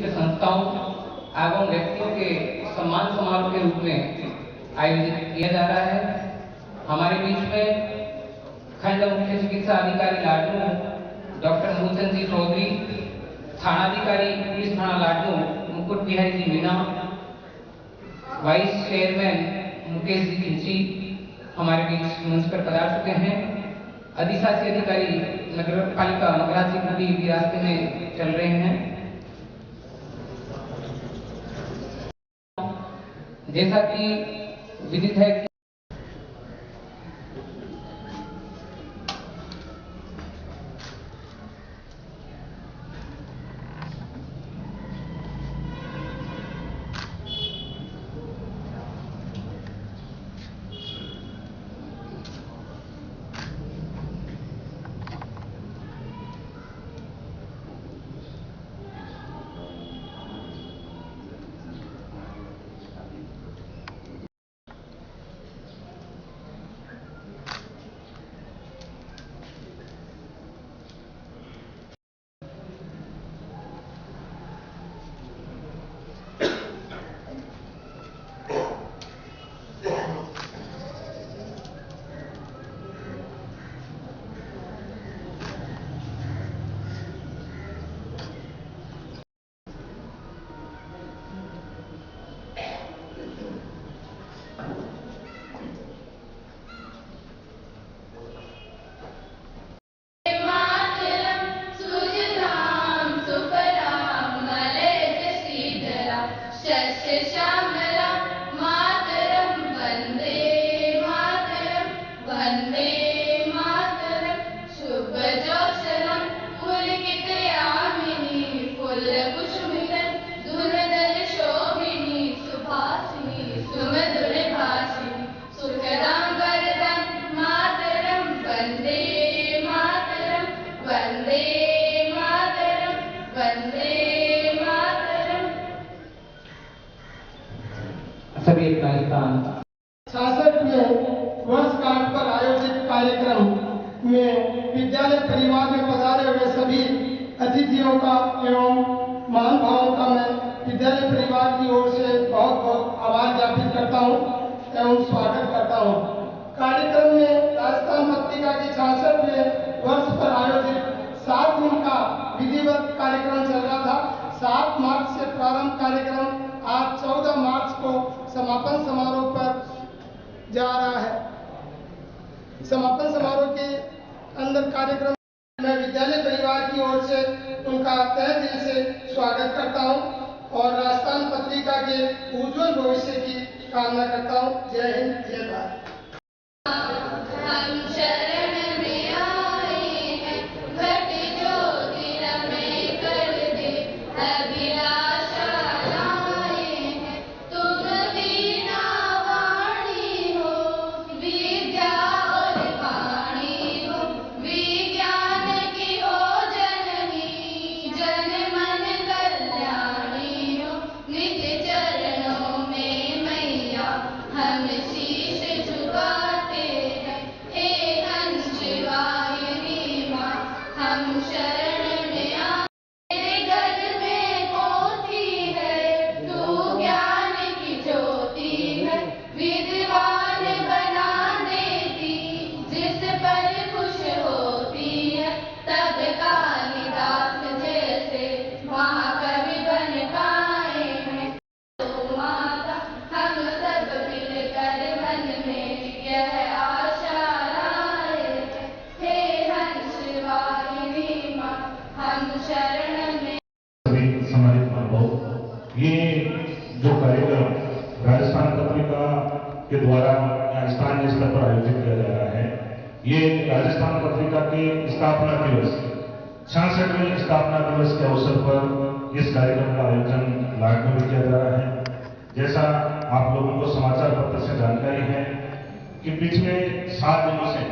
विशिष्ट संस्थाओं एवं व्यक्तियों के सम्मान समारोह के रूप में आयोजित किया जा रहा है। हमारे बीच में खंड मुख्य चिकित्सा अधिकारी लाडनू डॉक्टर मूलचंद जी चौधरी, थानाधिकारी पुलिस थाना लाडनू मुकुट बिहारी जी मीना, वाइस चेयरमैन मुकेश जी खिंची हमारे बीच मंच पर पधार चुके हैं। अधिशासी अधिकारी नगर पालिका नगराज जी भी रास्ते में चल रहे हैं। जैसा कि विदित है कि सभी राजस्थान 66वें वर्षगांठ पर आयोजित कार्यक्रम में विद्यालय परिवार में पधारे हुए सभी अतिथियों का एवं महानुभावों का मैं विद्यालय परिवार की ओर से बहुत बहुत आभार ज्ञापित करता हूं एवं स्वागत करता हूं। कार्यक्रम में राजस्थान पत्रिका के 66वें वर्ष पर आयोजित 7 दिन का विधिवत कार्यक्रम चल रहा था। 7 मार्च से प्रारंभ कार्यक्रम आज 14 मार्च को समापन समारोह पर जा रहा है। समापन समारोह के अंदर कार्यक्रम मैं विद्यालय परिवार की ओर से उनका तहे दिल से स्वागत करता हूं और राजस्थान पत्रिका के उज्जवल भविष्य की कामना करता हूं। जय हिंद, जय भारत। ये जो कार्यक्रम राजस्थान पत्रिका के द्वारा स्थानीय स्तर पर आयोजित किया जा रहा है, ये राजस्थान पत्रिका के स्थापना दिवस 66वें स्थापना दिवस के अवसर पर इस कार्यक्रम का आयोजन लाडनू में किया जा रहा है। जैसा आप लोगों को समाचार पत्र से जानकारी है कि पिछले 7 दिनों से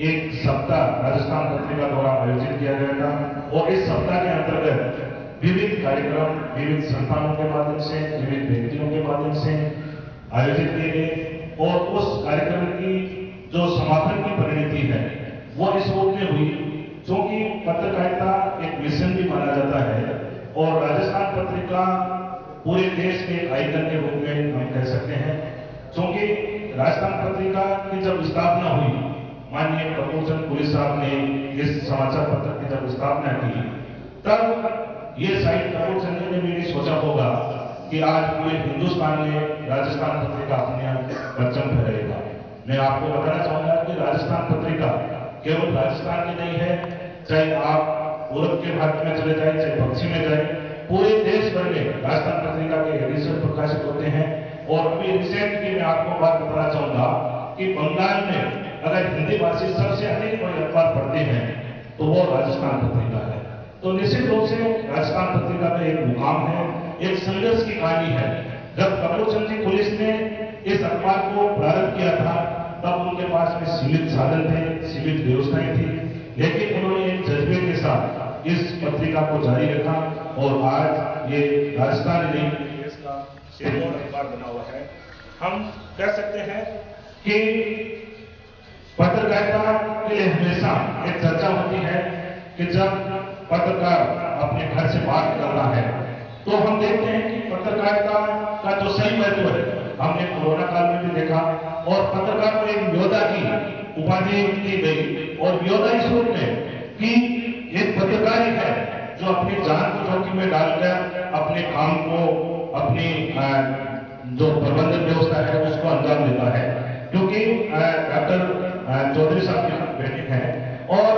एक सप्ताह राजस्थान पत्रिका द्वारा आयोजित किया गया था और इस सप्ताह के अंतर्गत विविध कार्यक्रम विविध संस्थानों के माध्यम से, विविध व्यक्तियों के माध्यम से आयोजित किए गए और उस कार्यक्रम की जो समापन की परिणति है वो इस रूप में हुई, क्योंकि पत्रकारिता एक मिशन भी माना जाता है और राजस्थान पत्रिका का पूरे देश के आइकन के रूप में हम कह सकते हैं, क्योंकि राजस्थान पत्रिका की जब स्थापना हुई, माननीय कपूर चंद पुलिस साहब ने इस समाचार पत्र की जब स्थापना की, तब ये शायद कपूर चंद ने भी नहीं सोचा होगा कि आज पूरे हिंदुस्तान में राजस्थान पत्रिका अपने परचम फहराएगा। मैं आपको बताना चाहूंगा कि राजस्थान पत्रिका केवल राजस्थान की नहीं है, चाहे आप पूरब के भाग में चले जाए, चाहे पश्चिम में जाए, पूरे देश भर में राजस्थान पत्रिका के एडिशन प्रकाशित होते हैं। और अभी रिसेंट की मैं आपको बात बताना चाहूंगा कि बंगाल में अगर हिंदी भाषी सबसे अधिक कोई अखबार पढ़ते हैं तो वो राजस्थान पत्रिका है। तो निश्चित रूप से राजस्थान पत्रिका का एक मुकाम है, एक संघर्ष की कहानी है। जब कपूर चंद जी पुलिस ने इस अखबार को प्रारंभ किया था, तब उनके पास में सीमित साधन थे, सीमित व्यवस्थाएं थी, लेकिन उन्होंने एक जज्बे के साथ इस पत्रिका को जारी रखा और आज ये राजस्थान नहीं देश का सिरमौर अखबार बना हुआ है। हम कह सकते हैं कि पत्रकारिता के लिए हमेशा एक चर्चा होती है कि जब पत्रकार अपने घर से बाहर निकलता है तो हम देखते हैं कि पत्रकारिता का जो सही महत्व है हमने कोरोना काल में भी देखा, और पत्रकार को एक योद्धा की उपाधि दी गई, और योद्धा इस रूप में कि एक पत्रकार ही है जो अपनी जान को जोखिम में डालकर अपने काम को, अपनी जो प्रबंधन व्यवस्था है उसको अंजाम देता है। क्योंकि डॉक्टर चौधरी साहब की बेटी है, और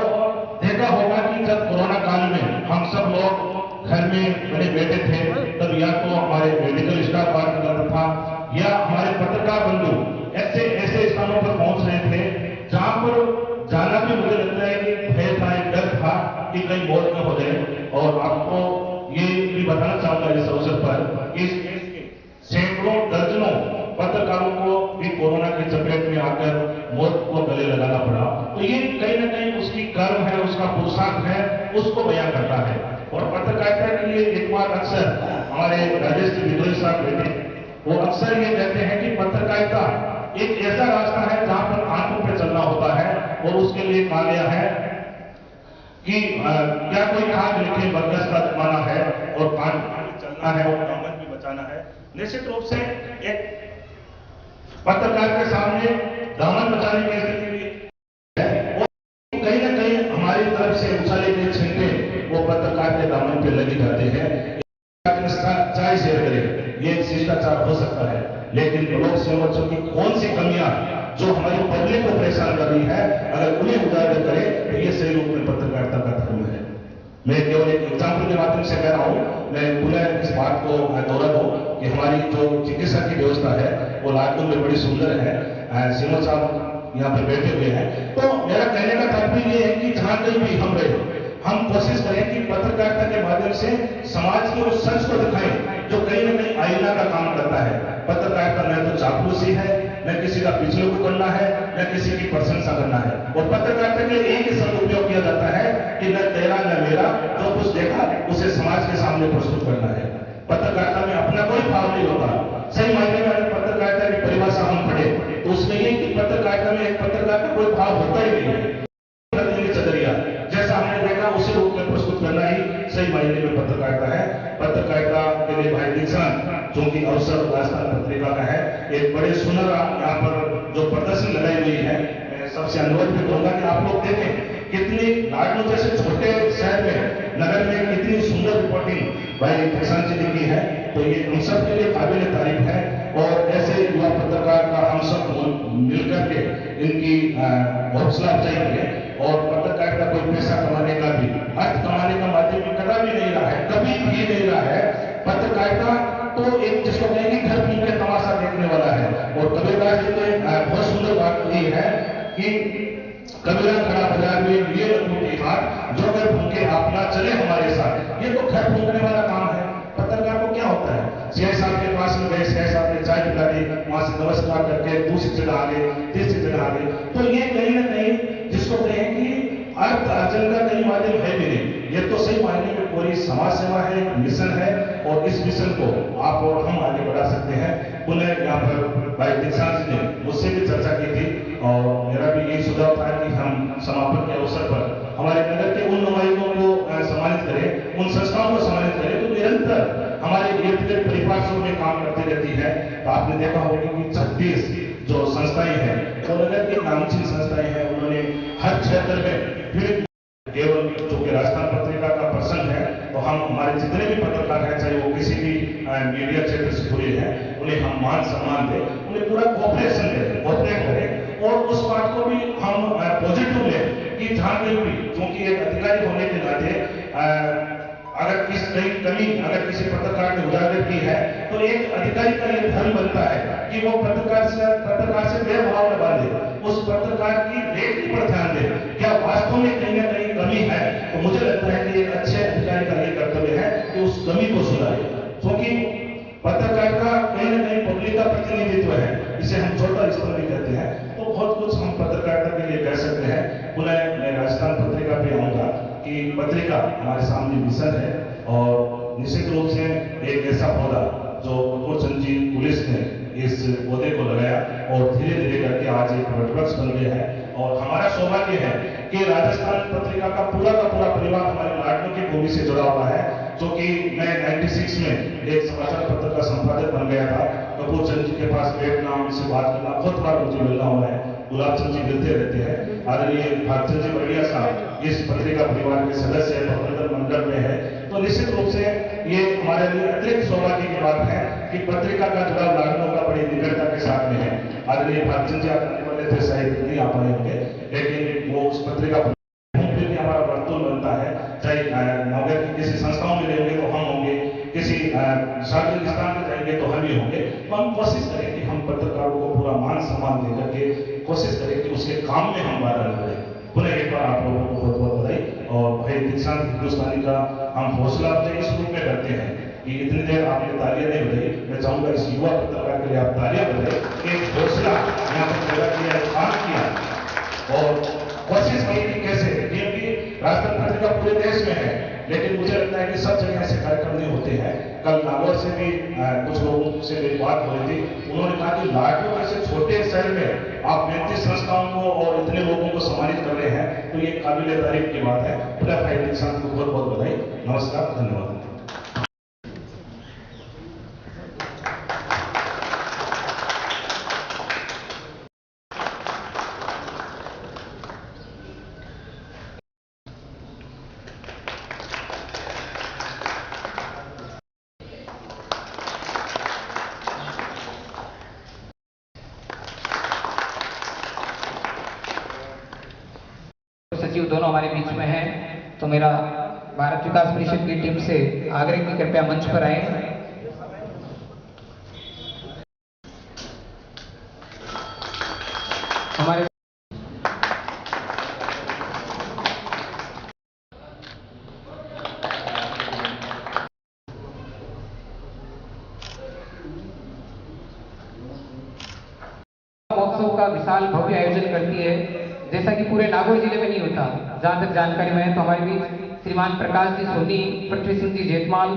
देखा होगा कि जब कोरोना काल में हम सब लोग घर में बड़े बैठे थे, तब या तो हमारे मेडिकल स्टाफ बात कर रहा था या हमारे पत्रकार बंधु ऐसे स्थानों पर पहुंच रहे थे जहां पर जाना भी मुझे लगता है कि भय था, एक डर था कि कहीं मौत न हो जाए। और आपको ये भी बताना चाहूंगा इस अवसर पर, इस देश के सैकड़ों दर्जनों पत्रकारों को भी कोरोना की चपेट में आकर मौत को गले लगाना पड़ा। तो ये कहीं ना कहीं उसकी कर्म है, उसका पुरुषार्थ है, उसको बयां करता है। और पत्रकारिता के लिए एक बार अक्सर हमारे राजेश विद्रोही साहब बेटे वो अक्सर ये कहते हैं कि पत्रकारिता एक ऐसा रास्ता है जहां पर आंखों पे चलना होता है, और उसके लिए कहा गया है कि क्या कोई आग लिखे बरगद का जमाना है, और कान चलना है और दामन भी बचाना है। निश्चित रूप से एक पत्रकार के सामने दामन बचाने की स्थिति है, और कहीं ना कहीं हमारी तरफ से उछाले गए छींटे वो पत्रकार के दामन पे लगी जाते हैं। चाय शेयर करें, ये एक शिष्टाचार हो सकता है, लेकिन लोक सेवकों की कौन सी कमियां जो हमारी पब्लिक को परेशान कर रही है, अगर उन्हें उजागर करें तो ये सही रूप में पत्रकारिता का धर्म है। मैं केवल एक एग्जाम्पल के माध्यम से कह रहा हूं, मैं पुनः इस बात को दोहरा दूं कि हमारी जो चिकित्सा की व्यवस्था है वो लालगंज में बड़ी सुंदर है। सिमो साहब यहाँ पर बैठे हुए हैं, तो मेरा कहने का तात्पर्य ये है कि जहां कहीं भी हम रहे, हम कोशिश करें कि पत्रकारिता के माध्यम से समाज के उस सच को दिखाएं जो कहीं ना कहीं आईना का काम करता है। पत्रकारिता न तो चापलूसी है, न किसी का पिछले को करना है, न किसी की प्रशंसा करना है। और पत्रकारिता के लिए एक ही शब्द उपयोग किया जाता है कि न तेरा न मेरा, जो कुछ देखा उसे समाज के सामने प्रस्तुत करना है। पत्रकारिता में अपना कोई भाव नहीं होता। सही मायने में अगर पत्रकारिता की परिभाषा हम पढ़े तो उसमें ये कि पत्रकारिता में एक पत्रकार का कोई भाव होता ही नहीं है। जैसा हमने देखा उसी रूप में प्रस्तुत करना ही सही मायने में पत्रकारिता है। पत्रकारिता के लिए भाई दीक्षांत जो कि अवसर राजस्थान पत्रिका का है, एक बड़े सुनहरा यहाँ पर जो प्रदर्शन लगाई हुई है, मैं सबसे अनुरोध भी करूंगा कि आप लोग देखें कितनी लाडनू जैसे छोटे शहर में, नगर में कितनी सुंदर रिपोर्टिंग भाई दीक्षांत जी ने की है। तो ये हम सब के लिए काबिल तारीफ है, और ऐसे युवा पत्रकार का हम सब मिलकर के इनकी हौसला अफजाई करें। और पत्रकारिता कोई पैसा कमाने का भी, अर्थ कमाने का माध्यम कभी नहीं रहा है, कभी भी नहीं रहा है। पत्रकारिता तो एक जिसको कहेंगे घर घूम के तमाशा देखने वाला है। और कबीरदास जी ने बहुत सुंदर बात की है कि कबीरा खड़ा बाजार में ये लंगूटी हाथ, जो घर भूखे अपना चले हमारे साथ। ये तो घर भूखने वाला काम है। पत्रकार को क्या होता है, सीआई साहब के पास में गए, सीआई साहब ने चाय पिला दी, वहां से नमस्कार करके दूसरी जगह आ गए, तीसरी जगह आ गए। तो ये कहीं ना कहीं जिसको कहें कि अर्थ अर्जन का कहीं माध्यम है भी नहीं, ये तो सही मायने में पूरी समाज सेवा है, मिशन है, और इस मिशन को आप और हम आगे बढ़ा सकते हैं। पुनः यहाँ पर भाई दीक्षांत जी ने मुझसे भी चर्चा की थी, और मेरा भी यही सुझाव था कि हम समापन के अवसर पर हमारे नगर के उन नुमाइंदों को सम्मानित करें, उन संस्थाओं को सम्मानित करें तो निरंतर हमारे लफ्जों में काम करती रहती है। तो आपने देखा होगा कि 36 जो संस्थाएं हैं, तो नगर की नामचीन संस्थाएं हैं, उन्होंने हर क्षेत्र में फिर केवल जो कि राजस्थान पत्रिका का प्रसंग है, तो हम हमारे जितने भी पत्रकार हैं, चाहे वो किसी भी मीडिया क्षेत्र से जुड़े हैं, उन्हें हम मान सम्मान दें, उन्हें पूरा कोऑपरेशन दें, कोऑपरेट करें और उस बात को भी हम पॉजिटिव लें कि जहां कहीं भी, क्योंकि एक अधिकारी होने के नाते अगर किसी पत्रकार ने उजागर की है, तो एक अधिकारी का यह धर्म बनता है कि वो पत्रकार से भेदभाव न बांधे, उस पत्रकार की रेटिंग पर ध्यान दे, क्या वास्तव में कहीं ना कहीं कमी है। तो मुझे लगता है कि एक अच्छे अधिकारी का यह कर्तव्य है कि उस कमी को सुधारे, क्योंकि पत्रकार का कहीं ना कहीं पब्लिक का प्रतिनिधित्व है, इसे हम छोटा स्तर भी कहते हैं। तो बहुत कुछ हम पत्रकारिता के लिए कह सकते हैं। पुनः मैं राजस्थान पत्रिका पे आऊंगा कि पत्रिका हमारे सामने मिशन है और निश्चित रूप से एक ऐसा पौधा जो कपूर चंद जी पुलिस ने इस पौधे को लगाया और धीरे धीरे करके आज एक वटवृक्ष बन गया है। और हमारा सौभाग्य है कि राजस्थान पत्रिका का पूरा परिवार हमारे लाडलों की भूमि से जुड़ा हुआ है, जो कि मैं 96 में एक समाचार पत्र का संपादक बन गया था। कपूर चंद जी के पास बैठना, उनसे बात करना, बहुत बार मुझे मिलना हुआ है। गुलाब चंद जी मिलते रहते हैं। आदरणीय भागचंद जी बढ़िया साहब इस पत्रिका परिवार के सदस्य है, प्रबंधन मंडल में है। तो निश्चित रूप से ये हमारे लिए अतिरिक्त सौभाग्य की बात है कि पत्रिका का जुड़ाव लाडलों का बड़ी निकटता के साथ में है। आदरणीय भागचंद जी आने वाले थे, शायद नहीं आ पाए होंगे, लेकिन वो उस पत्रिका हमारा वर्तुल बनता है। चाहे नगर की किसी संस्थाओं में रहेंगे तो हम होंगे, किसी सार्वजनिक स्थान में जाएंगे तो हम ही होंगे। तो हम कोशिश करें कि हम पत्रकारों को पूरा मान सम्मान देकर के कोशिश करें कि उसके काम में हम बाधा न करें। पुनः एक बार आप लोगों को बहुत बहुत बधाई। और भाई दीक्षांत हिंदुस्तानी का हम हौसला अफजाई इस रूप में करते हैं कि इतनी देर आपने तालियां नहीं बजाई, मैं चाहूंगा इस युवा पत्रकार के लिए आप तालियां बजाएं। एक हौसला यहाँ पर पैदा किया, काम किया और कोशिश की कि कैसे, क्योंकि राजस्थान पत्रिका पूरे देश में है, लेकिन मुझे लगता है कि सब जगह ऐसे कार्यक्रम नहीं होते हैं। कल नागौर से भी कुछ लोगों से मेरी बात हो रही थी, उन्होंने कहा कि लाडलो जैसे छोटे शहर में आप 35 संस्थाओं को और इतने लोगों को सम्मानित कर रहे हैं, तो ये काबिल तारीफ की बात है। पूरा भाई दीक्षांत को बहुत बहुत बधाई। नमस्कार, धन्यवाद। सचिव दोनों हमारे बीच में हैं, तो मेरा भारत विकास परिषद की टीम से आग्रह की कृपया मंच पर आए। हमारे महोत्सव का विशाल भव्य आयोजन करती है, जैसा कि पूरे नागौर जिले में नहीं होता। जहां तक जानकारी में है तो हमारे बीच श्रीमान प्रकाश जी सोनी, पृथ्वी सिंह जी जेठमाल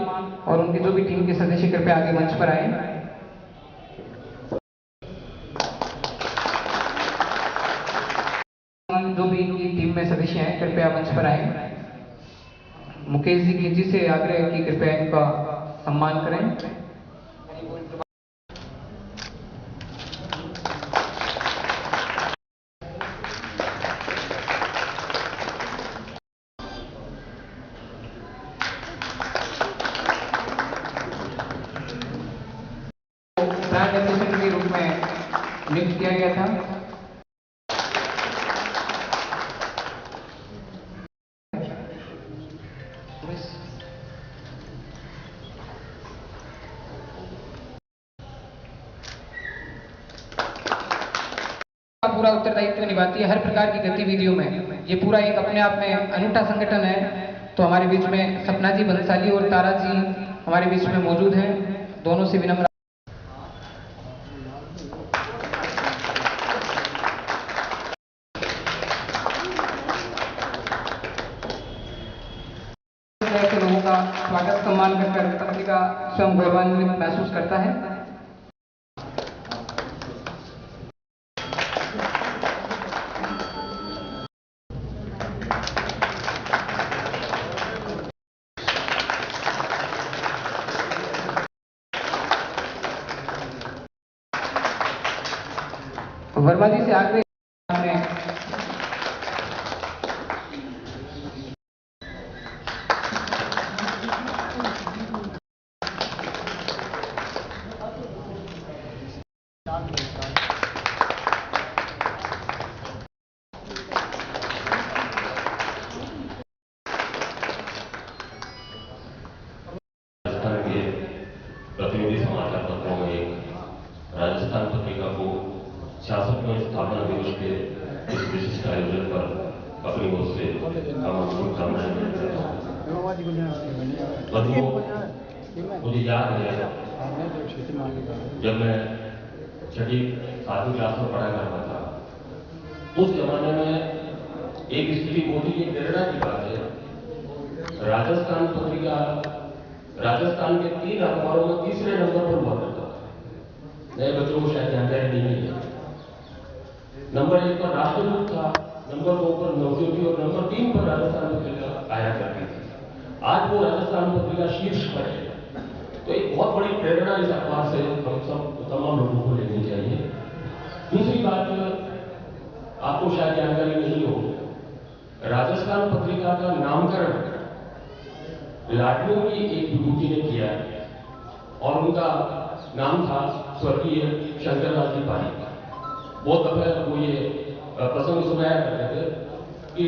और उनके जो भी टीम के सदस्य कृपया आगे मंच पर आए। जो भी इनकी टीम में सदस्य हैं कृपया मंच पर आए। मुकेश जी के जी से आग्रह की कृपया इनका सम्मान करें। ब्रांड एम्बेसडर के रूप में नियुक्त किया गया था। पूरा उत्तरदायित्व निभाती है हर प्रकार की गतिविधियों में। ये पूरा एक अपने आप में अनूठा संगठन है। तो हमारे बीच में सपना जी बंसाली और तारा जी हमारे बीच में मौजूद हैं। दोनों से विनम्र ऐसे लोगों का स्वागत सम्मान कर पत्रिका स्वयं गौरवान्वित महसूस करता है। वर्मा जी से आग्रह आपने राजस्थान के प्रतिनिधि समाचार पत्रों में एक राजस्थान पत्रिका को 66वें स्थापना दिवस के इस विशिष्ट आयोजन पर अपनी ओर से शुभकामनाएं व्यक्त करता हूं। बंधुओं, मुझे याद है जब मैं 6वीं-7वीं क्लास में पढ़ा करता था, उस जमाने में एक स्थिति बहुत ही प्रेरणा की बात है। राजस्थान पत्रिका राजस्थान के 3 अखबारों में तीसरे नंबर पर हुआ करता था। नए बच्चों को शायद जानकारी नहीं है। नंबर 1 पर राष्ट्रदूत था, नंबर 2 पर नवज्योति और नंबर 3 पर राजस्थान पत्रिका आया करती थी। आज वो राजस्थान पत्रिका शीर्ष पर है। तो एक बहुत बड़ी प्रेरणा इस अखबार से हम सब तमाम लोगों को लेनी चाहिए। दूसरी बात, आपको शायद जानकारी नहीं हो, राजस्थान पत्रिका का नामकरण लाडनों की एक विभूति ने किया और उनका नाम था स्वर्गीय शंकरलाल जी पारीक। बहुत दफे वो ये प्रसंग सुनाया करते थे कि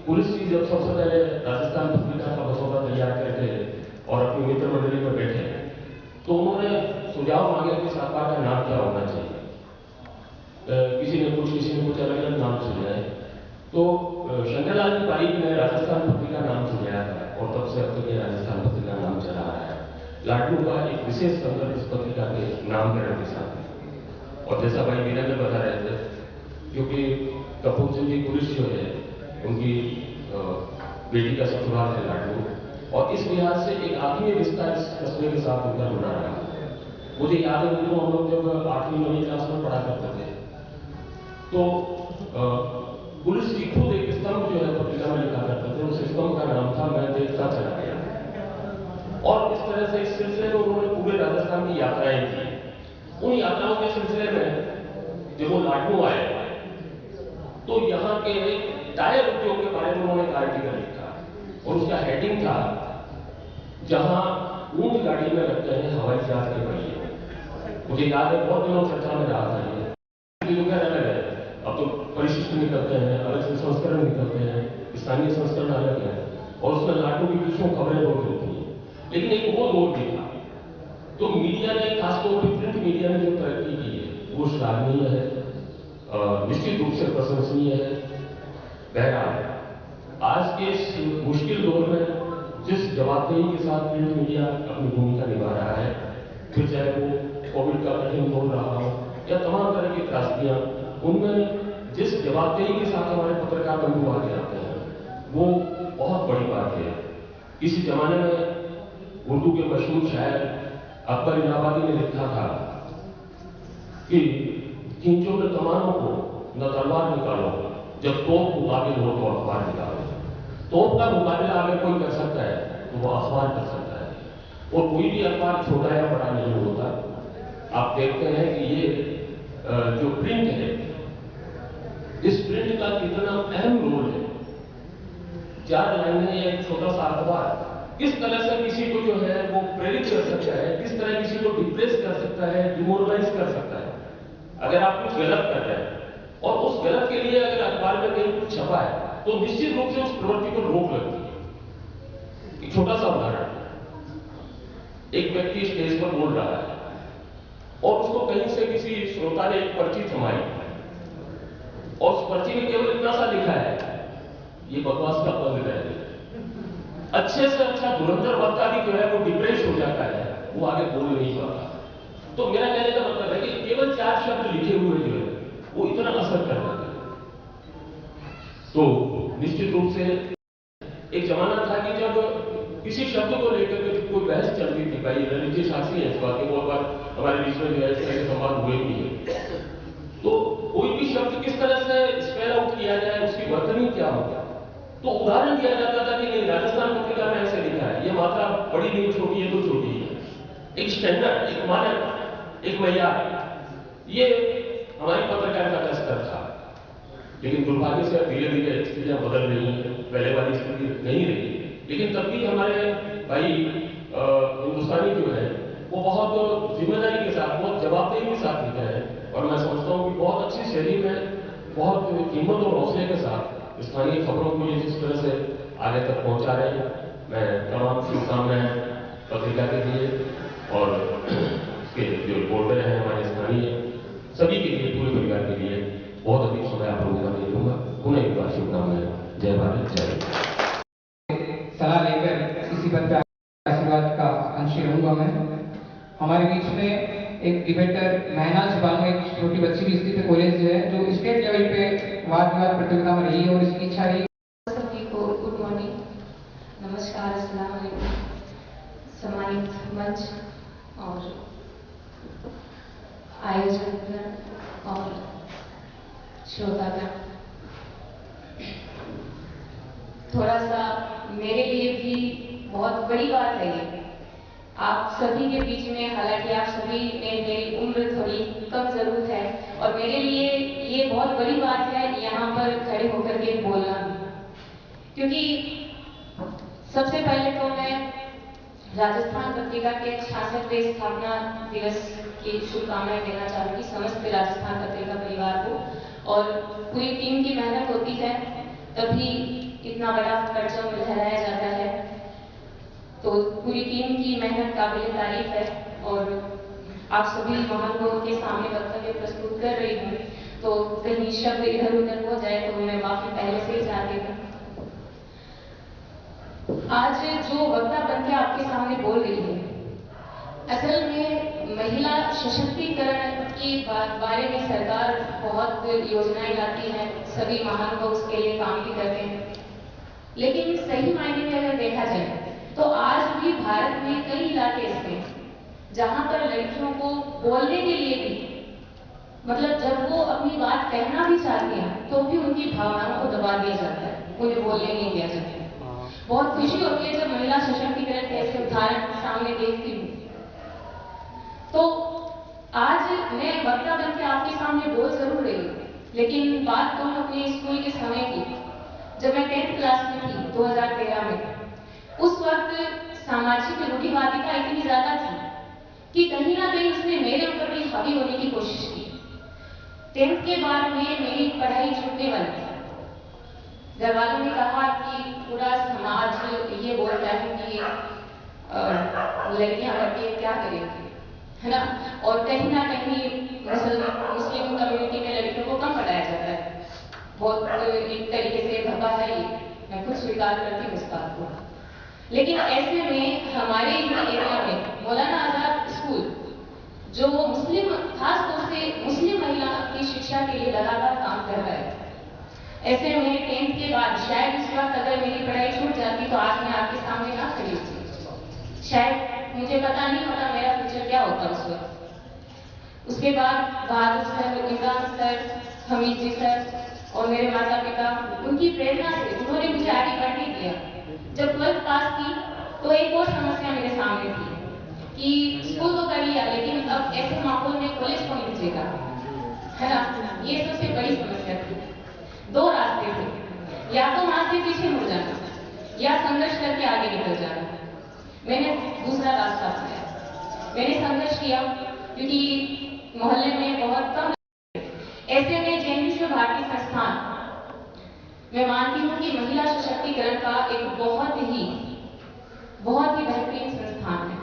पुलिस जी जब सबसे पहले राजस्थान पत्रिका का मसौदा तैयार करके और अपनी मित्र मंडली में बैठे तो उन्होंने सुझाव मांगे कि इस अखबार का नाम क्या होना चाहिए। किसी ने कुछ अलग अलग नाम सुझाए। तो शंकरलाल जी पारीक ने राजस्थान पत्रिका नाम सुझाया था और तब से अब तक ये राजस्थान पत्रिका नाम चला आ रहा है। लाडनू का एक विशेष संदर्भ इस पत्रिका के नामकरण के साथ है। और जैसा भाई वीरेंद्र बता रहे थे, क्योंकि कपूर सिंह जी पुलिस जो है उनकी बेटी का ससुराल है लाडनू, और इस लिहाज से एक आत्मीय रिश्ता इस कस्बे के साथ उनका जुड़ा रहा। मुझे याद है उनको हम लोग जब 8वीं-9वीं क्लास में पढ़ा करते थे तो पुलिस की खुद एक स्तंभ जो है पत्रिका में लिखा करते थे। उस स्तंभ का नाम था मैं देखता चला गया। और इस तरह से इस सिलसिले में उन्होंने पूरे राजस्थान की यात्राएं की। उन यात्राओं के सिलसिले में जब वो लाडनू आए तो यहाँ के टायर उद्योग के बारे में उन्होंने एक आर्टिकल लिखा और उसका हेडिंग था जहां ऊंट गाड़ी में लगते हैं हवाई जहाज के पहिए। मुझे याद है बहुत दिनों चर्चा में रहा था ये। अलग है, अब तो परिशिष्ट निकलते हैं, अलग से संस्करण निकलते हैं, स्थानीय संस्करण अलग है और उसमें लाडनू की कुछ खबरें रोज होती हैं। लेकिन एक वो दौर भी था। तो मीडिया ने, खासतौर पर प्रिंट मीडिया ने जो तरक्की की है वो श्लाघनीय है, निश्चित रूप से प्रशंसनीय है। बहरहाल आज के इस मुश्किल दौर में जिस जवाबदेही के साथ प्रिंट मीडिया अपनी भूमिका निभा रहा है, फिर चाहे वो कोविड का कठिन दौर रहा हो या तमाम तरह की त्रासदियां, उनमें जिस जवाबदेही के साथ हमारे पत्रकार बंधु आगे आते हैं वो बहुत बड़ी बात है। इसी जमाने में उर्दू के मशहूर शायर अकबर इलाहाबादी ने लिखा था कि खींचो न कमानों को न तलवार निकालो, जब तोप मुकाबिल हो तो अखबार निकालो। तोप का मुकाबला अगर कोई कर सकता है तो वो अखबार कर सकता है। और कोई भी अखबार छोटा या बड़ा नहीं होता। आप देखते हैं कि ये जो प्रिंट है, इस प्रिंट का कितना अहम रोल है। 4 लाइनें या एक छोटा सा अखबार किस तरह से किसी को जो है वो प्रेरित कर सकता है, किस तरह किसी को डिप्रेस कर सकता है, डिमोरलाइज कर सकता है। अगर आप कुछ गलत कर रहे हैं और उस गलत के लिए अगर अखबार में कहीं कुछ छपा है तो निश्चित रूप से उस प्रवृत्ति को रोक लगती है। एक छोटा सा उदाहरण, एक व्यक्ति स्टेज पर बोल रहा है और उसको कहीं से किसी श्रोता ने एक पर्ची थमाई और उस पर्ची में केवल इतना सा लिखा है, ये बकवास का पद है। अच्छे से अच्छा धुरंधर वक्ता भी जो है वो डिप्रेस हो जाता है, वो आगे बोल नहीं पाता। तो मेरा कहने का मतलब है कि केवल 4 शब्द लिखे हुए जो है वो इतना असर कर जाता है। तो निश्चित रूप से एक जमाना था कि जब किसी शब्द को लेकर के कोई बहस चलती थी, भाई लीजिए साक्षी है इस बात के, बहुत बार हमारे बीच में जो है इस तरह के संवाद हुए भी है। तो कोई भी शब्द किस तरह से स्पेल आउट किया जाए, उसकी वर्तनी क्या होगा, तो उदाहरण दिया जाता था कि नहीं, राजस्थान पत्रिका में ऐसे लिखा है, ये मात्रा बड़ी नहीं छोटी है तो छोटी है। एक स्टैंडर्ड, एक मानक, एक मयार, ये हमारी पत्रकारिता का स्तर था। लेकिन दुर्भाग्य से धीरे धीरे स्थितियां बदल रही हैं, पहले वाली स्थिति नहीं रही। लेकिन तब भी हमारे भाई हिंदुस्तानी जो है वो बहुत जिम्मेदारी के साथ, बहुत जवाबदेही के साथ लिखे हैं। और मैं समझता हूँ कि बहुत अच्छी शैली में, बहुत हिम्मत और हौसले के साथ स्थानीय खबरों को ये जिस तरह से आगे तक पहुंचा रहे हैं, मैं तमाम शुभकामनाएं पत्रिका के लिए और उसके जो रिपोर्टर हैं हमारे स्थानीय, सभी के लिए, पूरे परिवार के लिए बहुत अधिक समय आप लोगों का नहीं दूंगा। पुनः एक बार शुभकामनाएं। जय भारत, जय हिंद। सलाह लेकर इसी पर आशीर्वाद का अंशी रहूंगा मैं। हमारे बीच में एक डिबेटर महनाज बानो, एक छोटी बच्ची भी स्थित कॉलेज है जो स्टेट लेवल पे वाद विवाद प्रतियोगिता में रही है और इसकी इच्छा रही। सभी को गुड मॉर्निंग, नमस्कार, अस्सलाम वालेकुम। सम्मानित मंच और आयोजक और श्रोतागण, थोड़ा सा मेरे लिए भी बहुत बड़ी बात है ये आप सभी के बीच में। हालांकि आप सभी में मेरी उम्र थोड़ी कम जरूर है और मेरे लिए ये बहुत बड़ी बात है यहाँ पर खड़े होकर के बोलना, क्योंकि सबसे पहले तो मैं राजस्थान पत्रिका के 66वें स्थापना दिवस की शुभकामनाएं देना चाहूंगी समस्त राजस्थान पत्रिका परिवार को। और पूरी टीम की मेहनत होती है तभी इतना बड़ा परचम लहराया जाता है, तो पूरी टीम की मेहनत काबिल तारीफ है। और आप सभी महान लोगों के सामने वक्तव्य प्रस्तुत कर रही हूँ, तो कहीं शब्द इधर उधर हो जाए तो मैं माफी पहले से ही चाहती हूँ। आज जो वक्ता बनकर आपके सामने बोल रही है, असल में महिला सशक्तिकरण के बारे में सरकार बहुत योजनाएं लाती है, सभी महान लोग उसके लिए काम भी करते हैं। लेकिन सही मायने में अगर देखा जाए तो आज भी भारत में कई इलाके ऐसे हैं जहां पर लड़कियों को बोलने के लिए भी, मतलब जब वो अपनी बात कहना भी चाहती हैं तो भी उनकी भावनाओं को दबा दिया जाता है, उन्हें बोलने नहीं दिया जाता है। बहुत खुशी होती है जब महिला सशक्तिकरण के ऐसे उदाहरण सामने देखती हूँ। तो आज मैं वक्ता बनकर आपके सामने बोल जरूर रही हूँ, लेकिन बात तो अपने स्कूल के समय की, जब मैं 10th क्लास में थी 2013 में। उस वक्त सामाजिक रूढ़िवादिता इतनी ज्यादा थी कि कहीं ना कहीं उसने मेरे ऊपर भी हावी होने की कोशिश की। 10th के बाद में मेरी पढ़ाई छूटने वाली थी। घर वालों ने कहा कि पूरा समाज ये बोलता है कि लड़कियां लड़के क्या करेंगी, है ना, और कहीं ना कहीं मुस्लिम कम्युनिटी में लड़कियों को कम पढ़ाया जाता है। बहुत एक तरीके से धब्बा है ये, मैं खुद स्वीकार करती हूँ इस बात को। लेकिन ऐसे में हमारे ही एरिया में मौलाना आजाद स्कूल, जो मुस्लिम, खासतौर से मुस्लिम महिला की शिक्षा के लिए लगातार काम कर रहा है, ऐसे में 10th के बाद शायद इस वक्त अगर मेरी पढ़ाई छूट जाती तो आज मैं आपके सामने ना खड़ी होती, शायद मुझे पता नहीं होता मेरा फ्यूचर क्या होता उस वक्त। उसके बाद बहादुर सर, निजाम सर, हमीद जी सर और मेरे माता पिता, उनकी प्रेरणा से उन्होंने मुझे आगे बढ़ने दिया। जब 12th पास की तो एक और समस्या मेरे सामने थी कि स्कूल तो कर लिया, लेकिन अब ऐसे माहौल में कॉलेज को नहीं भेजेगा, है ना, ये सबसे बड़ी समस्या थी। दो रास्ते थे, या तो वहां से पीछे मुड़ जाना या संघर्ष करके आगे निकल जाना। मैंने दूसरा रास्ता अपनाया, मैंने संघर्ष किया, क्योंकि मोहल्ले में बहुत कम। ऐसे में जैन विश्व भारती संस्थान, मैं मानती हूँ कि महिला सशक्तिकरण का एक बहुत ही बेहतरीन संस्थान है।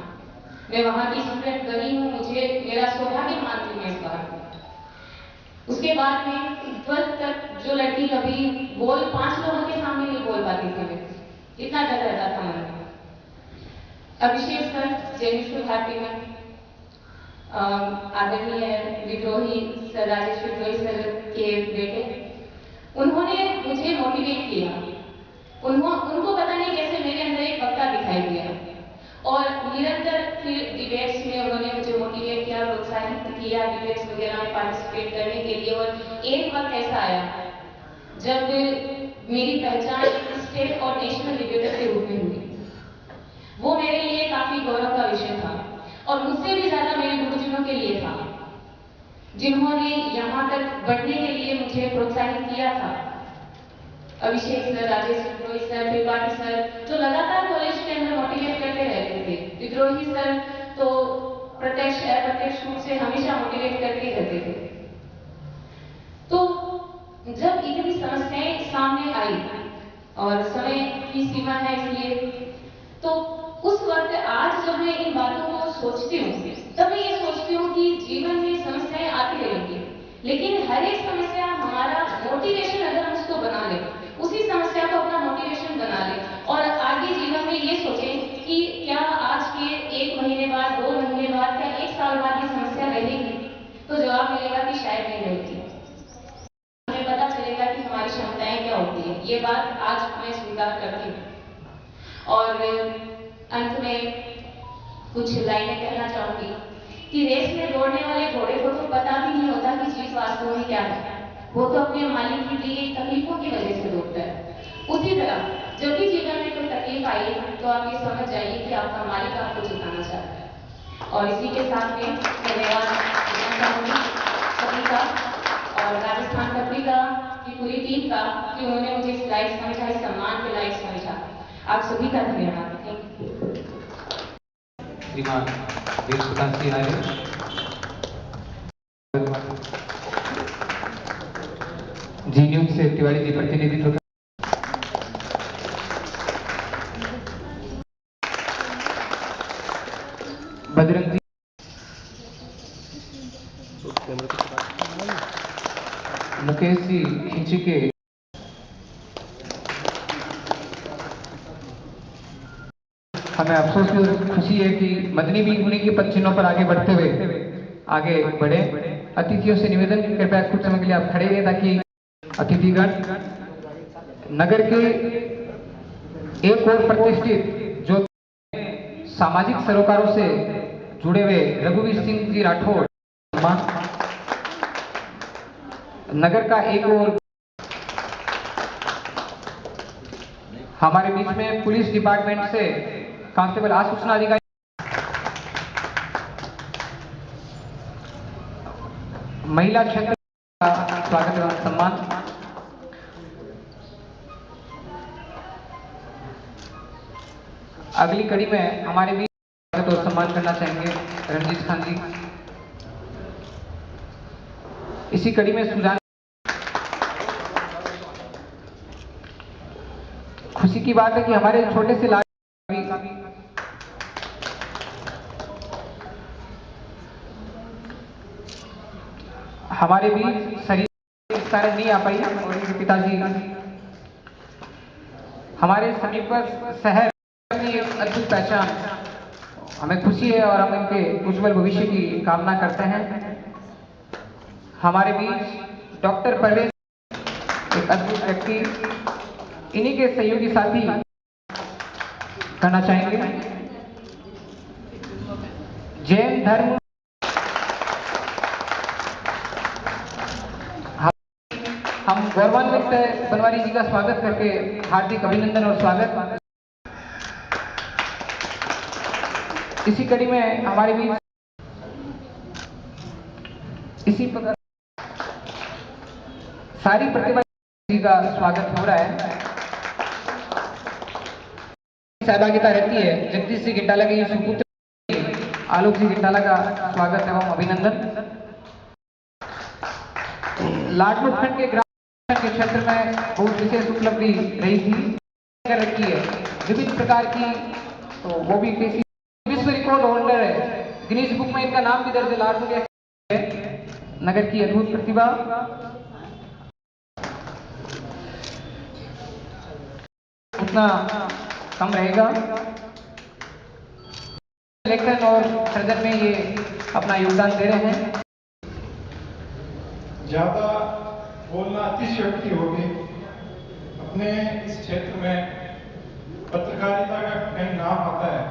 मैं वहां की स्टूडेंट बनी हूँ, मुझे मेरा सौभाग्य मानती हूँ इस बात को। उसके बाद में 12th तक जो लड़की कभी 5 लोगों के सामने नहीं बोल पाती थी, इतना डर रहता था मन में। अभिषेक सर जैन विश्व भारती में, आदरणीय विद्रोही सर, राजेश विद्रोही सर के बेटे, उन्होंने मुझे मोटिवेट किया। उनको पता नहीं कैसे मेरे अंदर एक वक्ता दिखाई दिया और निरंतर फिर डिबेट्स में उन्होंने मुझे मोटिवेट किया, प्रोत्साहित किया डिबेट्स वगैरह में पार्टिसिपेट करने के लिए। और एक वक्त ऐसा आया जब मेरी पहचान स्टेट और नेशनल डिबेटर के रूप में हुई। वो मेरे लिए काफी गौरव का विषय था और मुझसे भी ज्यादा मेरे गुरुजनों के लिए था, जिन्होंने यहाँ तक बढ़ने के लिए मुझे प्रोत्साहित किया था। अभिषेक सर, राजेश विद्रोही सर, त्रिपाठी सर, जो लगातार कॉलेज के अंदर मोटिवेट करते रहते थे। विद्रोही सर तो प्रत्यक्ष अप्रत्यक्ष रूप से हमेशा मोटिवेट करते रहते थे। तो जब इतनी समस्याएं सामने आई और समय की सीमा है इसलिए, तो उस वक्त आज जब मैं इन बातों को सोचती हूँ तब मैं ये सोचती हूँ कि जीवन में समस्याएं आती रहेंगी, लेकिन हर एक समस्या हमारा मोटिवेशन अगर हम उसको बना ले, उसी समस्या को अपना मोटिवेशन बना ले और आगे जीवन में ये सोचें कि क्या आज के 1 महीने बाद, 2 महीने बाद, क्या 1 साल बाद ये समस्या रहेगी, तो जवाब मिलेगा कि शायद नहीं रहेगी। हमें पता चलेगा कि हमारी क्षमताएं क्या होती है। ये बात आज मैं स्वीकार करती हूँ। और अंत में कुछ लाइनें कहना चाहूंगी कि रेस में दौड़ने वाले घोड़े को तो पता भी नहीं होता कि जीत वास्तव में क्या है। वो तो अपने मालिक की दी गई तकलीफों की वजह से दौड़ता है। उसी तरह जब भी जीवन में कोई तकलीफ आई तो आप ये समझ जाइए कि आपका मालिक आपको जिताना चाहता है। और इसी के साथ में धन्यवाद देना चाहूंगी सभी का और राजस्थान पत्रिका की पूरी टीम का कि उन्होंने मुझे इस लायक समझा, इस सम्मान के लायक समझा। आप सभी का धन्यवाद। Thank you. श्रीमान वीर प्रकाश जी आर्य, जी न्यूज से तिवारी जी प्रतिनिधित्व कर बजरंग जी, मुकेश जी खींची के, हमें अफसोस की खुशी है कि मदनी भी उन्हीं के पद चिन्हों पर आगे बढ़ते हुए आगे बढ़े। अतिथियों से निवेदन कृपया कुछ समय के लिए आप खड़े रहे ताकि अतिथिगण नगर के एक और प्रतिष्ठित जो सामाजिक सरोकारों से जुड़े हुए रघुवीर सिंह जी राठौर, नगर का एक और हमारे बीच में पुलिस डिपार्टमेंट से कांस्टेबल आसूचना अधिकारी, महिला क्षेत्र का स्वागत एवं सम्मान। अगली कड़ी में हमारे बीच स्वागत और सम्मान करना चाहेंगे रणजीत खान जी। इसी कड़ी में सुजान, खुशी की बात है कि हमारे छोटे से हमारे बीच शरीर इस कारण नहीं आ पाई और इनके पिताजी हमारे समीप शहर की एक अद्भुत पहचान, हमें खुशी है और हम इनके उज्जवल भविष्य की कामना करते हैं। हमारे बीच डॉक्टर परवेज, एक अद्भुत व्यक्ति, इन्हीं के सहयोगी साथी करना चाहेंगे। जैन धर्म हम गौरवान्वित है बनवारी जी का स्वागत करके, हार्दिक अभिनंदन और स्वागत। इसी कड़ी में हमारे बीच इसी प्रकार सारी प्रतिभा जी का स्वागत हो रहा है। सहभागिता रहती है जगदीश सिंह गिंटाला के सुपुत्र आलोक जी गिंटाला का स्वागत एवं अभिनंदन। लाडपुर खंड के ग्राम के क्षेत्र में बहुत विशेष उपलब्धि रही थी, कर रखी है विभिन्न प्रकार की, तो वो भी किसी विश्व रिकॉर्ड होल्डर है, गिनीज बुक में इनका नाम भी दर्ज है। लाडपुर के नगर की अद्भुत प्रतिभा। उतना कम रहेगा, लेखन और सृजन में ये अपना योगदान दे रहे हैं। ज्यादा बोलना अतिशयोक्ति होगी। अपने इस क्षेत्र में पत्रकारिता का कहीं नाम आता है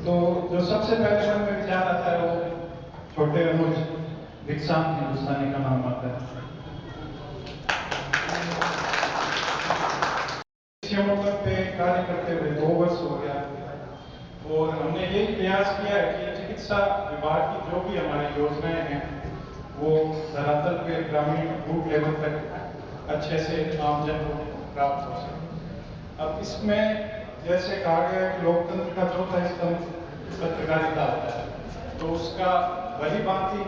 तो जो सबसे पहले मन में विचार आता है वो छोटे अनुज दीक्षांत हिंदुस्तानी का नाम आता है। पे कार्य करते हुए 2 वर्ष हो गया और हमने यही प्रयास किया है कि चिकित्सा विभाग की जो भी हमारी योजनाएं हैं वो धरातल पे ग्रामीण रूट लेवल तक अच्छे से आमजन को प्राप्त हो सके। अब इसमें जैसे कहा गया है कि लोकतंत्र का चौथा स्तंभ पत्रकारिता होता है, तो उसका भली भांति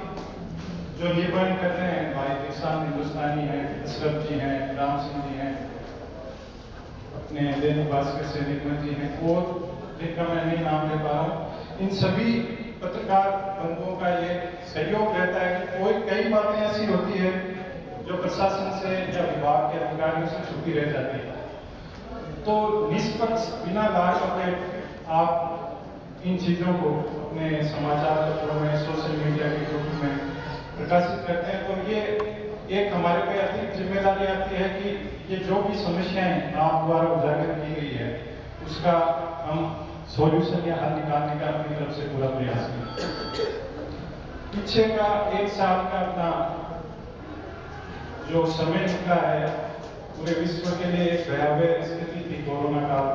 जो निर्वहन कर रहे हैं भाई किसान हिंदुस्तानी हैं, अशरफ जी हैं, राम सिंह जी हैं, अपने दैनिक भास्कर से निगमन जी हैं, और जिनका मैं नहीं नाम ले पा रहा हूँ, इन सभी पत्रकार बंधुओं का ये सहयोग रहता है कि कई बातें ऐसी होती है जो प्रशासन से या विभाग के अधिकारियों से छुपी रह जाती है, तो निष्पक्ष बिना लाग के आप इन चीजों को अपने समाचार पत्रों में, सोशल मीडिया के ग्रुप में प्रकाशित करते हैं। तो ये एक हमारे पे अधिक जिम्मेदारी आती है कि ये जो भी समस्याएं आप द्वारा उजागर की गई है उसका हम सॉल्यूशन या हल निकालने का अपनी तरफ से पूरा प्रयास करें। पीछे का एक साल का अपना जो समय निकला है पूरे विश्व के लिए एक भयावह स्थिति थी कोरोना काल,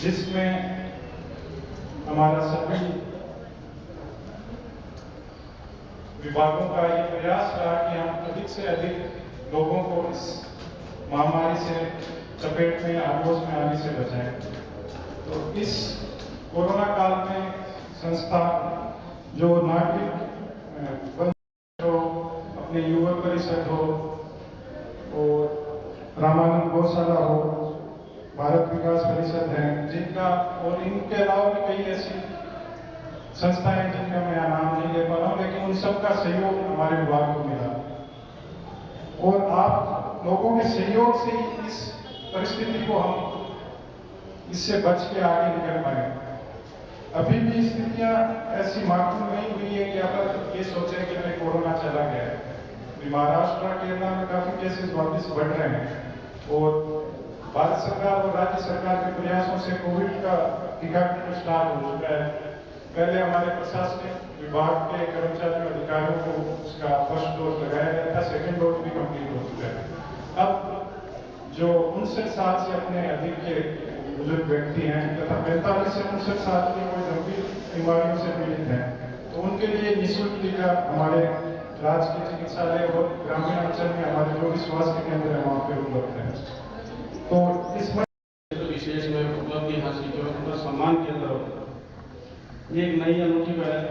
जिसमें हमारा सभी विभागों का ये प्रयास रहा कि हम अधिक से अधिक लोगों को इस महामारी से चपेट में, आगोश में आने से बचाएं। तो इस कोरोना काल में संस्था जो नागरिक हो, अपने युवा परिषद हो, और रामानंद गौशाला हो, भारत विकास परिषद है, जिनका और इनके अलावा भी कई ऐसी संस्थाएं जिनका मैं नाम नहीं ले पा रहा हूं, लेकिन उन सबका सहयोग हमारे विभाग को मिला, और आप लोगों के सहयोग से ही इस परिस्थिति को हम इससे बच के आगे निकल पाए। अभी भी स्थितियां ऐसी माकूल नहीं हुई है कि अगर ये सोचें कि मैं कोरोना चला गया है। महाराष्ट्र और केरला में काफी केसेस वापस बढ़ रहे हैं, और भारत सरकार और राज्य सरकार के प्रयासों से कोविड का टीकाकरण स्टार्ट हो चुका है। पहले हमारे प्रशासनिक विभाग के कर्मचारियों अधिकारियों को उसका फर्स्ट डोज लगाया गया था, सेकेंड डोज भी कंप्लीट हो चुका है। अब जो 59 साल से अपने अधिक के बुजुर्ग व्यक्ति हैं तथा 45 से 59 साल की कोई गंभीर बीमारियों से पीड़ित हैं, तो उनके लिए निःशुल्क टीका हमारे राज्य के चिकित्सालय और ग्रामीण अंचल में हमारे जो भी स्वास्थ्य केंद्र है वहाँ पे उपलब्ध है। तो इसमें विशेष में उपलब्धि हासिल की उनका सम्मान केंद्र होगा, ये एक नई अनूठी पहल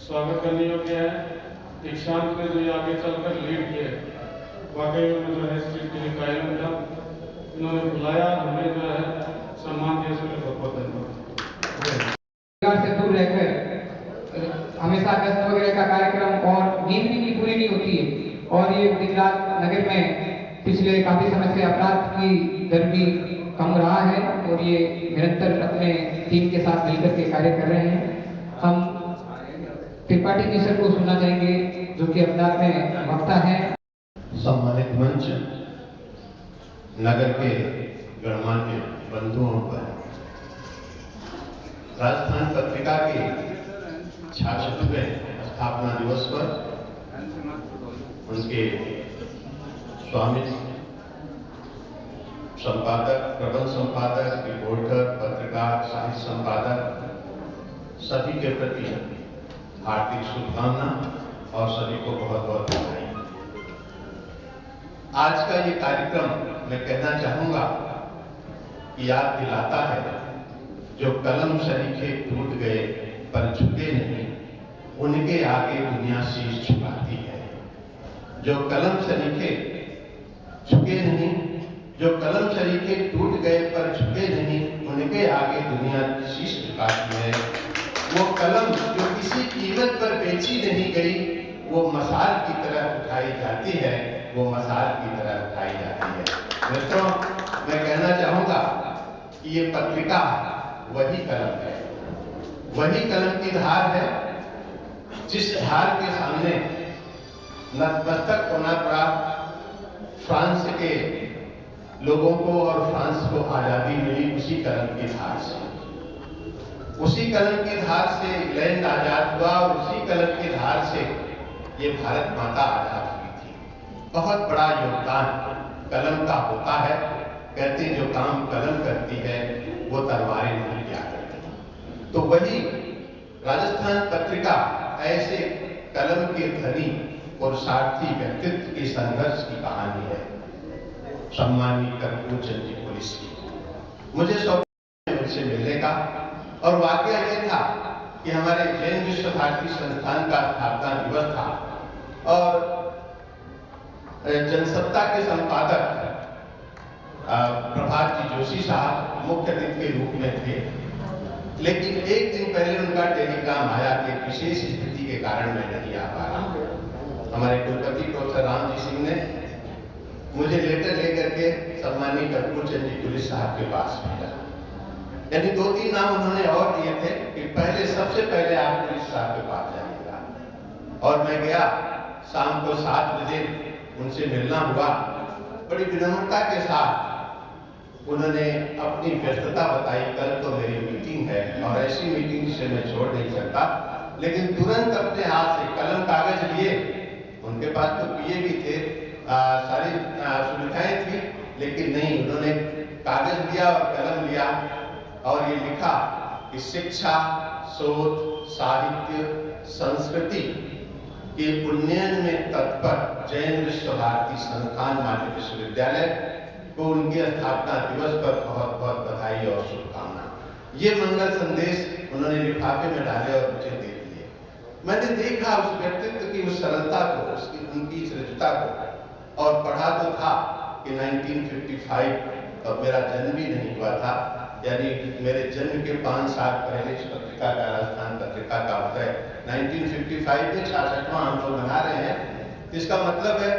स्वागत करने योग्य है। दीक्षांत ने जो आगे चलकर लीड किया, वाकई में जो है इस चीज के लिए कायम था, इन्होंने बुलाया, हमें जो है सम्मान दिया, इसके लिए बहुत बहुत धन्यवाद। से दूर रहकर हमेशा गश्त वगैरह का कार्यक्रम और नींद भी पूरी नहीं होती है, और ये दिन रात नगर में पिछले काफी समय से अपराध की दर भी कम रहा है, और ये निरंतर अपने टीम के साथ मिलकर के कार्य कर रहे हैं। हम त्रिपाठी जी सर को सुनना चाहेंगे, जो कि अपना में वक्ता है। सम्मानित मंच, नगर के गणमान्य बंधुओं पर, राजस्थान पत्रिका के 66वें स्थापना दिवस पर उनके स्वामी संपादक, प्रबंध संपादक, रिपोर्टर, पत्रकार, साहित्य संपादक सभी के प्रति हार्दिक शुभकामना और सभी को बहुत बहुत बधाई। आज का ये कार्यक्रम मैं कहना चाहूंगा कि याद दिलाता है, जो कलम सरीखे टूट गए पर झुके नहीं, उनके आगे दुनिया शीश झुकाती है। जो कलम सरीखे झुके नहीं, जो कलम सरीखे टूट गए पर झुके नहीं, उनके आगे दुनिया शीश झुकाती है। वो कलम जो किसी कीमत पर बेची नहीं गई, वो मसाल की तरह उठाई जाती है, वो मसाल की तरह उठाई जाती है। मित्रों, मैं कहना चाहूंगा कि ये पत्रिका वही कलम है, वही कलम की धार है, जिस धार के सामने नतमस्तक होना पड़ा फ्रांस के लोगों को, और फ्रांस को आजादी मिली उसी कलम की धार से। उसी कलम की धार से इंग्लैंड आजाद हुआ, और उसी कलम की धार से ये भारत माता आजाद हुई थी। बहुत बड़ा योगदान कलम का होता है। कहते जो काम कलम करती है वो तलवारें नहीं किया करती। तो वही राजस्थान पत्रिका ऐसे कलम के धनी पुरुषार्थी व्यक्तित्व के संघर्ष की कहानी है सम्मानित कर्पूर चंद जी पुलिस की। मुझे सौभाग्य उनसे मिलने का, और वाकया ये था कि हमारे जैन विश्व भारती संस्थान का स्थापना दिवस था और जनसत्ता के संपादक प्रभात जी जोशी साहब मुख्य अतिथि के रूप में थे, लेकिन एक दिन पहले उनका टेलीग्राम आया कि विशेष स्थिति के कारण मैं नहीं आ पा रहा। हमारे कुलपति प्रोफेसर राम जी सिंह ने मुझे लेटर लेकर के सम्मानित कर्पूर चंद जी पुलिस साहब के पास भेजा। यानी 2-3 नाम उन्होंने और दिए थे कि पहले सबसे पहले आप पुलिस साहब के पास जाइएगा। और मैं गया, शाम को 7 बजे उनसे मिलना हुआ। बड़ी विनम्रता के साथ उन्होंने अपनी व्यस्तता बताई, कल तो मेरी मीटिंग है और ऐसी मीटिंग जिसे मैं छोड़ नहीं सकता, लेकिन तुरंत अपने हाथ से कलम कागज लिए, उनके पास तो पीए भी थे, सारी सुविधाएं थी, लेकिन नहीं, उन्होंने कागज लिया और कलम लिया और ये लिखा कि शिक्षा, शोध, साहित्य, संस्कृति के उन्नयन में तत्पर जैन विश्व भारती संस्थान मान्य विश्वविद्यालय को उनके स्थापना दिवस पर बहुत बहुत बधाई और शुभकामना। ये मंगल संदेश उन्होंने लिफाफे में डाले और मुझे दे दिए। मैंने देखा उस व्यक्तित्व की उस सरलता को, उसकी उनकी सृजता को, और पढ़ा तो था कि 1955, तब मेरा जन्म भी नहीं हुआ था, यानी मेरे जन्म के 5 साल पहले इस पत्रिका का, राजस्थान पत्रिका का उदय 1955 में 66वां हम लोग मना रहे हैं। इसका मतलब है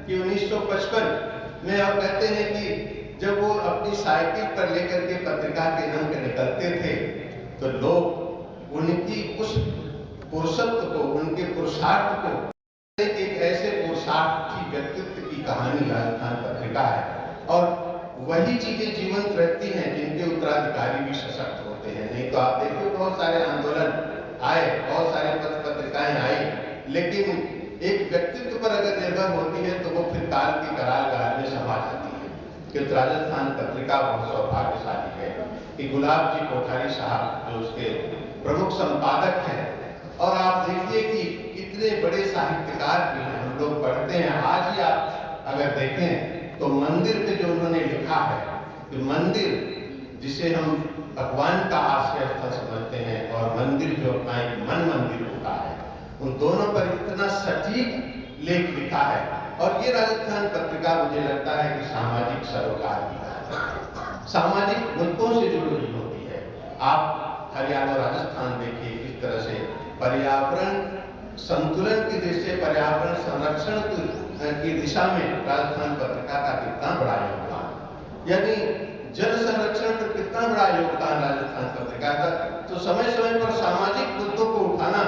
कि 1955 में, और कहते हैं कि जब वो अपनी साइकिल पर लेकर के पत्रिका के अंक निकलते थे तो लोग उनकी उस पुरुषत्व को, उनके पुरुषार्थ को, एक ऐसे पुरुषार्थी व्यक्तित्व की कहानी राजस्थान पत्रिका है, और वही चीजें जीवंत रहती हैं जिनके उत्तराधिकारी भी सशक्त होते हैं। नहीं तो आप देखिए बहुत सारे आंदोलन आए, बहुत सारे पत्रिकाएं आई, लेकिन एक व्यक्तित्व पर अगर निर्भर होती है तो वो फिर काल की करालगार में समा जाती है। कि राजस्थान पत्रिका बहुत सौभाग्यशाली है कि गुलाब जी कोठारी साहब जो उसके प्रमुख संपादक हैं, और आप देखिए कि कितने बड़े साहित्यकार भी हैं। हम लोग पढ़ते हैं, आज ही आप अगर देखें तो मंदिर पे जो उन्होंने लिखा है कि मंदिर जिसे हम भगवान का आश्रय स्थल समझते हैं और मंदिर जो अपना एक मन मंदिर होता है, उन दोनों पर इतना सटीक लेख लिखा है। और ये राजस्थान पत्रिका मुझे लगता है कि सामाजिक सरोकार भी है, सामाजिक मुद्दों से जुड़ी हुई होती है। आप हरियाणा राजस्थान देखिए किस तरह से पर्यावरण संतुलन की दृष्टि से, पर्यावरण संरक्षण की दिशा में राजस्थान पत्रिका का कितना बड़ा योगदान, यानी जल संरक्षण पर कितना बड़ा योगदान राजस्थान पत्रिका का। तो समय समय पर सामाजिक मुद्दों को उठाना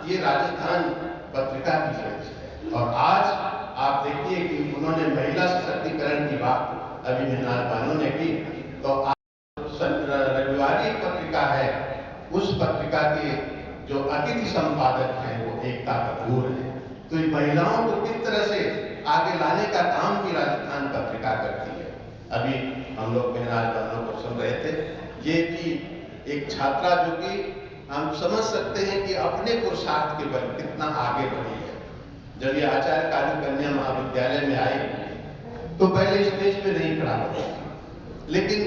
ये राजस्थान पत्रिका की शक्ति है। और आज आप देखिए कि उन्होंने महिला सशक्तिकरण की बात अभी मिनाल बानो ने की, तो रविवारी पत्रिका है, उस पत्रिका के जो अतिथि संपादक हैं वो एकता कपूर है। तो ये महिलाओं को किस तरह से आगे लाने का काम भी राजस्थान पत्रिका करती है। अभी हम लोग मेहराज बानो को सुन रहे थे, ये भी एक छात्रा जो कि हम समझ सकते हैं कि अपने पुरुषार्थ के बल कितना आगे बढ़ी है। जब ये आचार्य कालू कन्या महाविद्यालय में आई तो पहले स्टेज पे नहीं खड़ा हुआ, लेकिन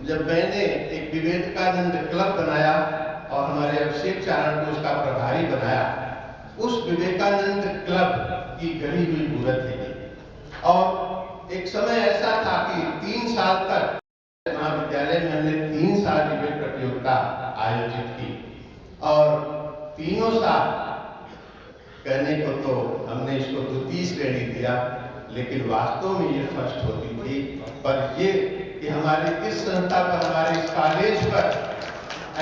जब मैंने एक विवेकानंद क्लब बनाया और हमारे अभिषेक चारण को उसका प्रभारी बनाया, उस विवेकानंद क्लब की गढ़ी हुई मूर्त है। और एक समय ऐसा था कि 3 साल तक महाविद्यालय में हमने 3 साल डिबेट प्रतियोगिता आयोजित की, और तीनों साल कहने को तो हमने इसको द्वितीय श्रेणी दिया, लेकिन वास्तव में ये फर्स्ट होती थी। पर ये कि हमारे इस संस्था पर, हमारे इस कॉलेज पर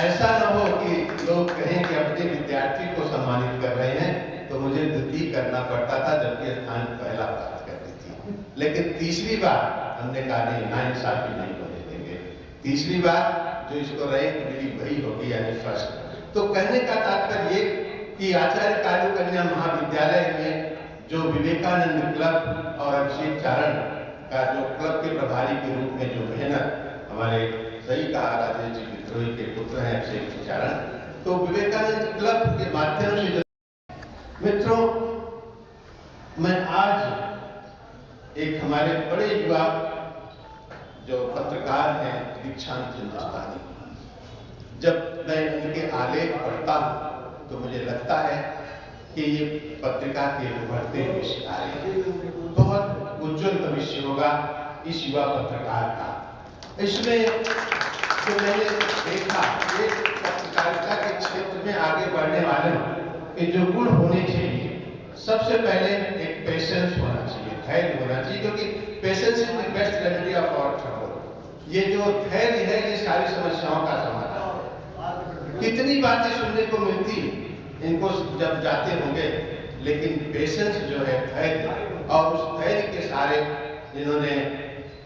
ऐसा न हो कि लोग कहें कि अपने विद्यार्थी को सम्मानित कर रहे हैं, तो मुझे द्वितीय करना पड़ता था जबकि स्थान पहला प्राप्त करती थी। लेकिन तीसरी बार हमने कहा नहीं, नाइंसाफी नहीं होने देंगे, तीसरी बार जो इसको रैंक मिली वही होगी, यानी फर्स्ट। तो कहने का तात्पर्य ये कि आचार्य कालू कन्या महाविद्यालय में जो विवेकानंद क्लब और अभिषेक चारण का जो क्लब के प्रभारी के रूप में जो मेहनत, हमारे सही कहा राजेश जी विद्रोही के पुत्र हैं अभिषेक चारण, तो विवेकानंद क्लब के माध्यम से जो मित्रों आज एक हमारे बड़े युवा जो पत्रकार हैं दीक्षांत हिंदुस्तानी, जब मैं उनके आलेख पढ़ता हूं तो मुझे लगता है कि ये पत्रिका के उभरते हुए सितारे हैं। बहुत उज्जवल भविष्य होगा इस युवा पत्रकार का। इसमें जो मैंने देखा, ये पत्रकारिता के क्षेत्र में आगे बढ़ने वाले के जो गुण होने चाहिए, सबसे पहले एक पेशेंस होना चाहिए, धैर्य होना चाहिए, क्योंकि patience is the best remedy of all trouble. ये जो धैर्य है ये सारी समस्याओं का समाधान है। कितनी बातें सुनने को मिलती इनको जब जाते होंगे, लेकिन पेशेंस जो है, धैर्य, और उस धैर्य के सारे इन्होंने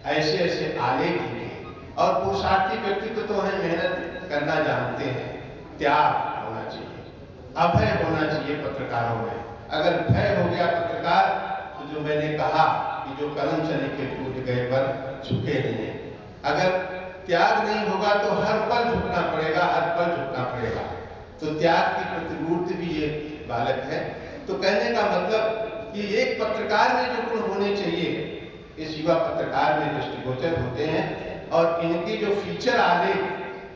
ऐसे ऐसे आलेख लिखे। और पुरुषार्थी व्यक्तित्व तो है, मेहनत करना जानते हैं, त्याग होना चाहिए, अभय होना चाहिए पत्रकारों में। अगर भय हो गया पत्रकार तो जो मैंने कहा कि जो कलम से लिखे टूट गए पर झुके नहीं। अगर त्याग नहीं होगा तो हर पल झुकना पड़ेगा, हर पल झुकना पड़ेगा। तो त्याग की प्रतिमूर्ति भी ये बालक है। तो कहने का मतलब कि एक पत्रकार में जो गुण होने चाहिए इस युवा पत्रकार में दृष्टिगोचर होते हैं। और इनकी जो फीचर आलेख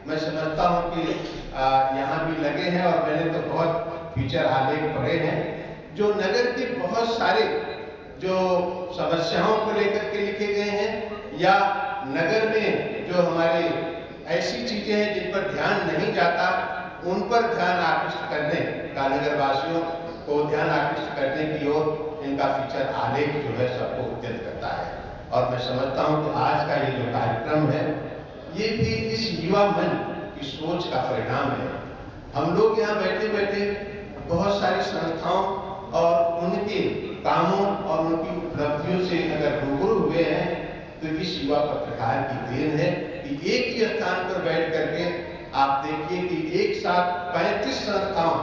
मैं समझता हूं कि यहाँ भी लगे हैं, और मैंने तो बहुत फीचर आलेख पढ़े हैं जो नगर के बहुत सारे जो समस्याओं को लेकर के लिखे गए हैं, या नगर में जो हमारे ऐसी चीजें हैं जिन पर ध्यान नहीं जाता, उन पर ध्यान आकृष्ट करने का, नगरवासियों को ध्यान आकृष्ट करने की ओर इनका फीचर आलेख जो है सबको उद्यत करता है। और मैं समझता हूं कि आज का ये जो कार्यक्रम है ये भी इस युवा मन की सोच का परिणाम है। हम लोग यहाँ बैठे बैठे बहुत सारी संस्थाओं और उनके कामों और उनकी उपलब्धियों से अगर रूबरू हुए हैं तो इस युवा पत्रकार की देन है कि एक ही स्थान पर बैठ करके आप देखिए कि एक साथ 35 संस्थाओं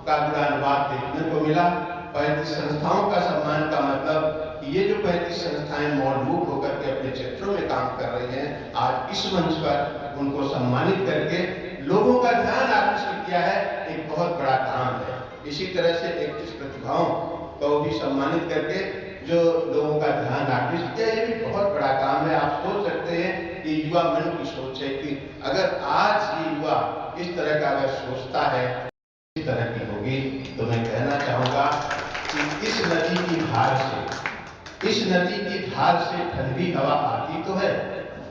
का गुणानुवाद देखने को मिला। 35 संस्थाओं का सम्मान का मतलब कि ये जो 35 संस्थाएं मौजूद होकर के अपने क्षेत्रों में काम कर रही हैं, आज इस मंच पर उनको सम्मानित करके लोगों का ध्यान आकर्षित किया है, एक बहुत बड़ा काम है। इसी तरह से 31 प्रतिभाओं को भी सम्मानित करके जो लोगों का ध्यान आकर्षित किया, ये भी बहुत बड़ा काम है। आप सोच सकते हैं कि युवा मन की सोच है कि अगर आज ये युवा इस तरह का अगर सोचता है, इस तरह की होगी, तो मैं कहना चाहूंगा कि इस नदी की धार से ठंडी हवा आती तो है,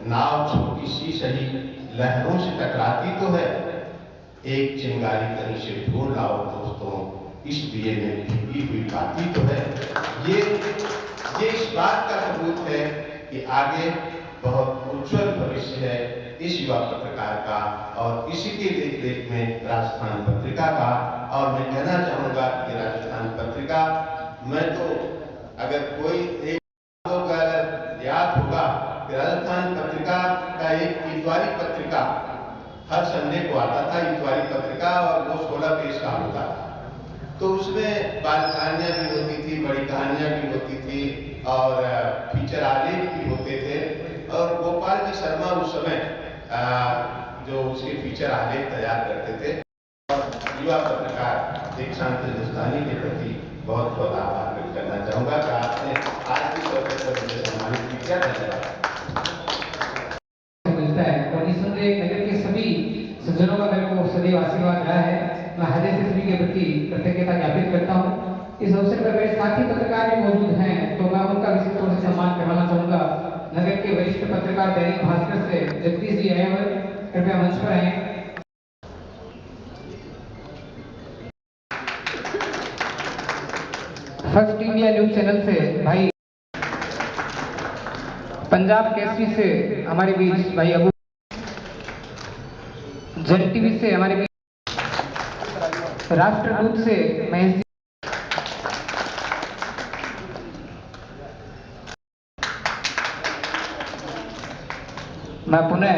नाव छोटी सी सही लहरों से टकराती तो है, एक चिंगारी कहीं से ढूंढ लाओ दोस्तों, इस दिए में भीगी हुई बाती तो है। ये इस बात का सबूत है कि आगे बहुत उज्जवल भविष्य है इस युवा पत्रकार का, और इसी के देख रेख में राजस्थान पत्रिका का। और मैं कहना चाहूंगा कि राजस्थान पत्रिका, मैं तो अगर कोई एक अगर याद होगा कि राजस्थान पत्रिका का एक इतवारी पत्रिका हर संडे को आता था, इतवारी पत्रिका, और वो 16 पेज का होता था। तो उसमें बाल कहानियां भी होती थी, बड़ी कहानियां भी होती थी, और फीचर आलेख भी होते थे। और गोपाल जी शर्मा उस समय जो उसके फीचर आलेख तैयार करते थे। और युवा पत्रकार दीक्षांत हिंदुस्तानी के प्रति बहुत बहुत आभार व्यक्त करना चाहूंगा कि आपने आज की अवसर पर मुझे सम्मानित किया। धन्यवाद। मिलता है और निस्संदेह नगर के सभी सज्जनों का मेरे को सदैव आशीर्वाद रहा है। मैं हृदय से सभी के प्रति कृतज्ञता ज्ञापित करता हूँ। इस अवसर पर मेरे साथी पत्रकार भी मौजूद हैं, तो मैं उनका विशेष तौर से सम्मान करवाना चाहूंगा। नगर के वरिष्ठ पत्रकार दैनिक भास्कर से जगदीश जी अय्यर कृपया मंच पर आए। फर्स्ट इंडिया न्यूज चैनल से भाई, पंजाब केसरी से हमारे बीच भाई अबू, जन टीवी से हमारे बीच राष्ट्रदूत से महेश जी, मैं पुनः